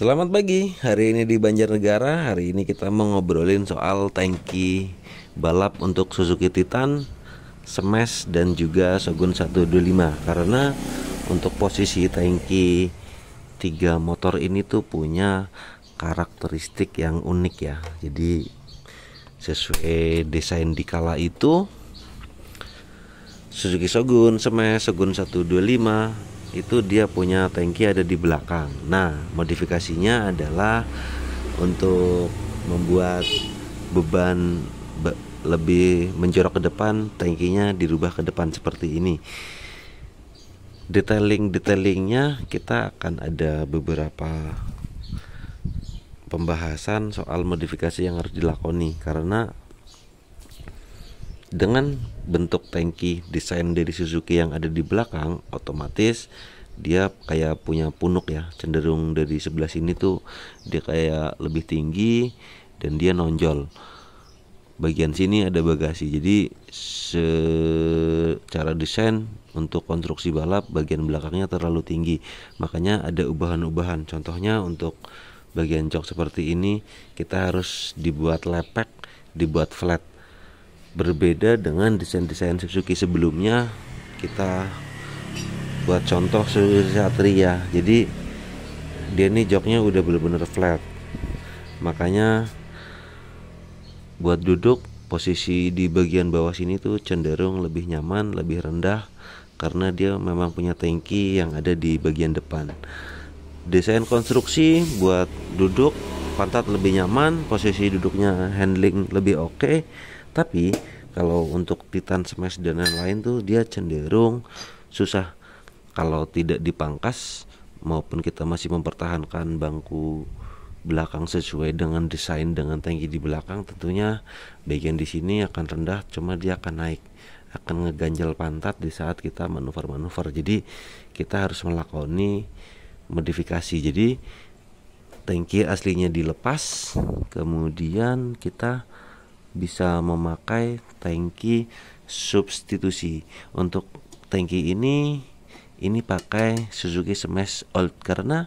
Selamat pagi, hari ini di Banjarnegara. Hari ini kita mau ngobrolin soal tangki balap untuk Suzuki Titan, Smash, dan juga Shogun 125. Karena untuk posisi tangki tiga motor ini tuh punya karakteristik yang unik ya. Jadi sesuai desain di kala itu, Suzuki Shogun, Smash, Shogun 125 itu dia punya tangki ada di belakang. Nah, modifikasinya adalah untuk membuat beban lebih menjorok ke depan, tangkinya dirubah ke depan seperti ini. Detailingnya kita akan ada beberapa pembahasan soal modifikasi yang harus dilakoni, karena dengan bentuk tangki desain dari Suzuki yang ada di belakang, otomatis dia kayak punya punuk ya, cenderung dari sebelah sini tuh dia kayak lebih tinggi dan dia nonjol. Bagian sini ada bagasi, jadi secara desain untuk konstruksi balap bagian belakangnya terlalu tinggi, makanya ada ubahan-ubahan. Contohnya untuk bagian jok seperti ini kita harus dibuat lepek, dibuat flat. Berbeda dengan desain-desain Suzuki sebelumnya. Kita buat contoh Suzuki Satria, jadi dia nih joknya udah bener-bener flat, makanya buat duduk posisi di bagian bawah sini tuh cenderung lebih nyaman, lebih rendah, karena dia memang punya tangki yang ada di bagian depan. Desain konstruksi buat duduk pantat lebih nyaman, posisi duduknya handling lebih oke. Tapi kalau untuk Titan, Smash dan lain-lain tuh dia cenderung susah kalau tidak dipangkas, maupun kita masih mempertahankan bangku belakang sesuai dengan desain dengan tangki di belakang. Tentunya bagian di sini akan rendah, cuma dia akan naik, akan ngeganjal pantat di saat kita manuver-manuver. Jadi kita harus melakoni modifikasi. Jadi tangki aslinya dilepas, kemudian kita bisa memakai tangki substitusi. Untuk tangki ini pakai Suzuki Smash Old, karena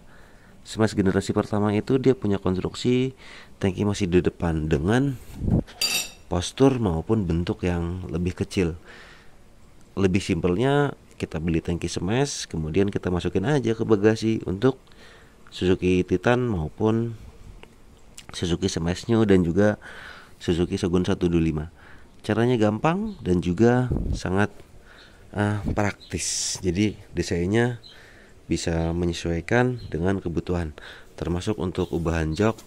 Smash generasi pertama itu dia punya konstruksi tangki masih di depan dengan postur maupun bentuk yang lebih kecil. Lebih simpelnya kita beli tangki Smash, kemudian kita masukin aja ke bagasi untuk Suzuki Titan maupun Suzuki Smash New dan juga Suzuki Shogun 125. Caranya gampang dan juga sangat praktis. Jadi desainnya bisa menyesuaikan dengan kebutuhan. Termasuk untuk ubahan jok,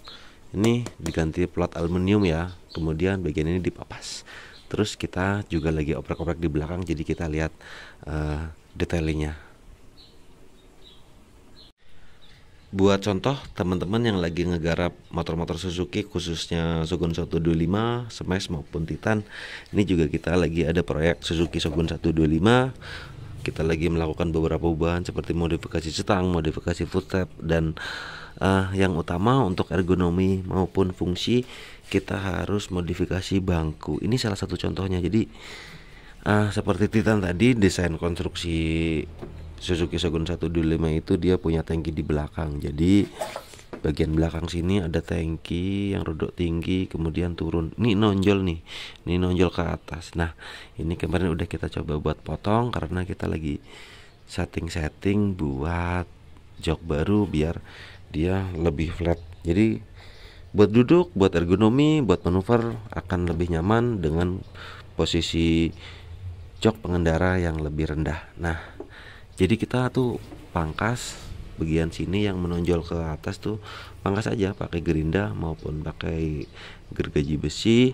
ini diganti plat aluminium ya. Kemudian bagian ini dipapas. Terus kita juga lagi oprek-oprek di belakang, jadi kita lihat detailingnya. Buat contoh teman-teman yang lagi ngegarap motor-motor Suzuki, khususnya Shogun 125, Smash maupun Titan, ini juga kita lagi ada proyek Suzuki Shogun 125. Kita lagi melakukan beberapa perubahan seperti modifikasi stang, modifikasi footstep, dan yang utama untuk ergonomi maupun fungsi kita harus modifikasi bangku. Ini salah satu contohnya. Jadi seperti Titan tadi, desain konstruksi Suzuki Shogun 125 itu dia punya tangki di belakang. Jadi bagian belakang sini ada tangki yang rodok tinggi, kemudian turun. Ini nonjol nih. Ini nonjol ke atas. Nah, ini kemarin udah kita coba buat potong karena kita lagi setting buat jok baru biar dia lebih flat. Jadi buat duduk, buat ergonomi, buat manuver akan lebih nyaman dengan posisi jok pengendara yang lebih rendah. Nah, jadi kita tuh pangkas bagian sini yang menonjol ke atas tuh, pangkas aja pakai gerinda maupun pakai gergaji besi.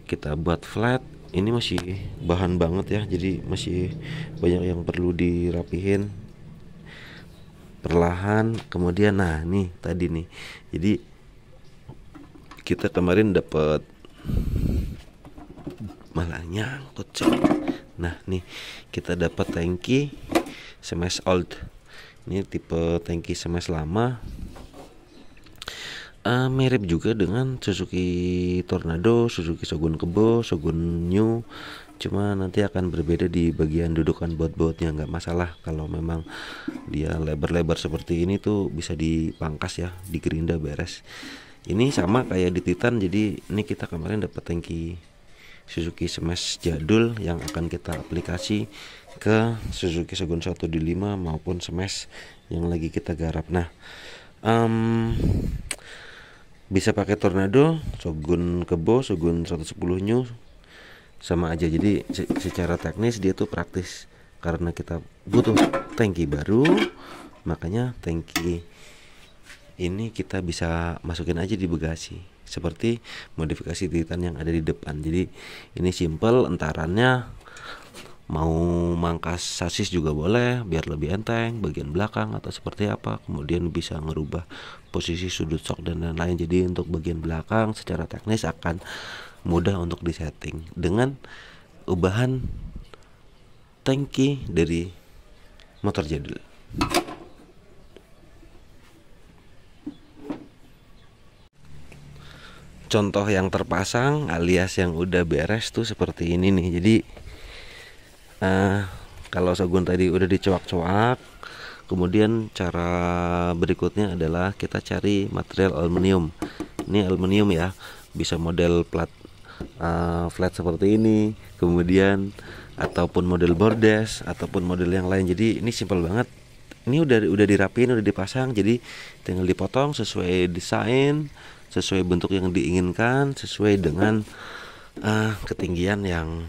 Kita buat flat. Ini masih bahan banget ya, jadi masih banyak yang perlu dirapihin perlahan. Kemudian nah nih tadi nih, jadi kita kemarin dapat, malah nyangkut sih. Nah nih kita dapat tangki Smash Old. Ini tipe tangki Smash lama, mirip juga dengan Suzuki Tornado, Suzuki Shogun Kebo, Shogun New, Cuma nanti akan berbeda di bagian dudukan baut-bautnya. Nggak masalah kalau memang dia lebar-lebar seperti ini tuh bisa dipangkas ya, digerinda beres. Ini sama kayak di Titan, jadi ini kita kemarin dapat tangki Suzuki Smash jadul yang akan kita aplikasi ke Suzuki Shogun 1 di 5 maupun Smash yang lagi kita garap. Nah, bisa pakai Tornado, Shogun Kebo, Shogun 110 new sama aja. Jadi secara teknis dia tuh praktis karena kita butuh tangki baru, makanya tangki ini kita bisa masukin aja di bagasi seperti modifikasi Titan yang ada di depan. Jadi ini simple, entarannya mau mangkas sasis juga boleh biar lebih enteng bagian belakang atau seperti apa, kemudian bisa ngerubah posisi sudut sok dan lain-lain. Jadi untuk bagian belakang secara teknis akan mudah untuk disetting dengan ubahan tangki dari motor jadul. Contoh yang terpasang alias yang udah beres tuh seperti ini nih. Jadi kalau Shogun tadi udah dicoak-coak, kemudian cara berikutnya adalah kita cari material aluminium. Ini aluminium ya, bisa model plat flat seperti ini, kemudian ataupun model bordes ataupun model yang lain. Jadi ini simple banget. Ini udah dirapiin, udah dipasang, jadi tinggal dipotong sesuai desain, sesuai bentuk yang diinginkan, sesuai dengan ketinggian yang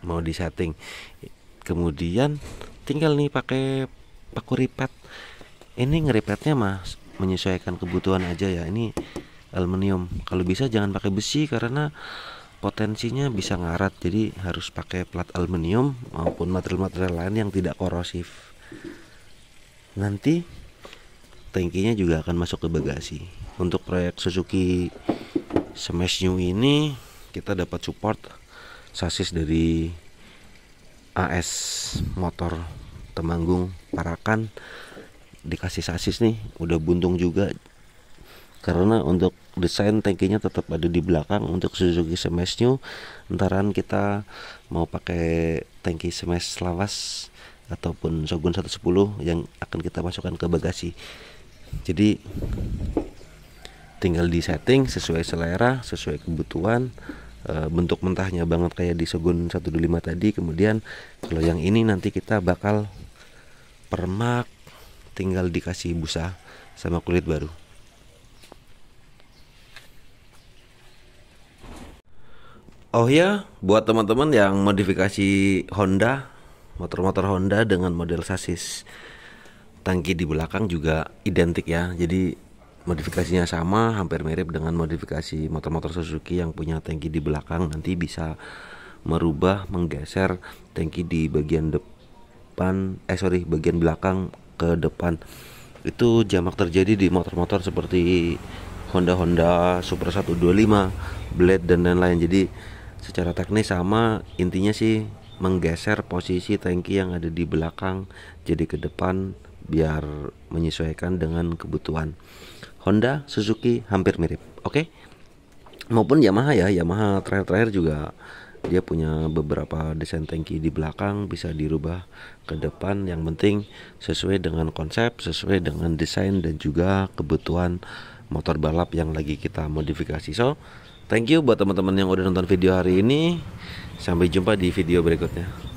mau disetting. Kemudian tinggal nih pakai paku ripet. Ini ngeripetnya mas menyesuaikan kebutuhan aja ya. Ini aluminium, kalau bisa jangan pakai besi karena potensinya bisa ngarat. Jadi harus pakai plat aluminium maupun material-material lain yang tidak korosif. Nanti tangkinya juga akan masuk ke bagasi. Untuk proyek Suzuki Smash New ini kita dapat support sasis dari AS Motor Temanggung Parakan, dikasih sasis nih udah buntung juga karena untuk desain tangkinya tetap ada di belakang. Untuk Suzuki Smash New entaran kita mau pakai tangki Smash lawas ataupun Shogun 110 yang akan kita masukkan ke bagasi. Jadi tinggal di setting sesuai selera, sesuai kebutuhan. Bentuk mentahnya banget kayak di Shogun 125 tadi. Kemudian kalau yang ini nanti kita bakal permak, tinggal dikasih busa sama kulit baru. Oh ya, buat teman-teman yang modifikasi Honda, motor-motor Honda dengan model sasis tangki di belakang juga identik ya. Jadi modifikasinya sama, hampir mirip dengan modifikasi motor-motor Suzuki yang punya tangki di belakang. Nanti bisa merubah, menggeser tangki di bagian depan, bagian belakang ke depan. Itu jamak terjadi di motor-motor seperti Honda Super 125, Blade dan lain-lain. Jadi secara teknis sama, intinya sih menggeser posisi tangki yang ada di belakang jadi ke depan biar menyesuaikan dengan kebutuhan. Honda, Suzuki hampir mirip, oke? Maupun Yamaha ya, Yamaha terakhir juga dia punya beberapa desain tangki di belakang bisa dirubah ke depan. Yang penting sesuai dengan konsep, sesuai dengan desain dan juga kebutuhan motor balap yang lagi kita modifikasi. So, thank you buat teman-teman yang udah nonton video hari ini. Sampai jumpa di video berikutnya.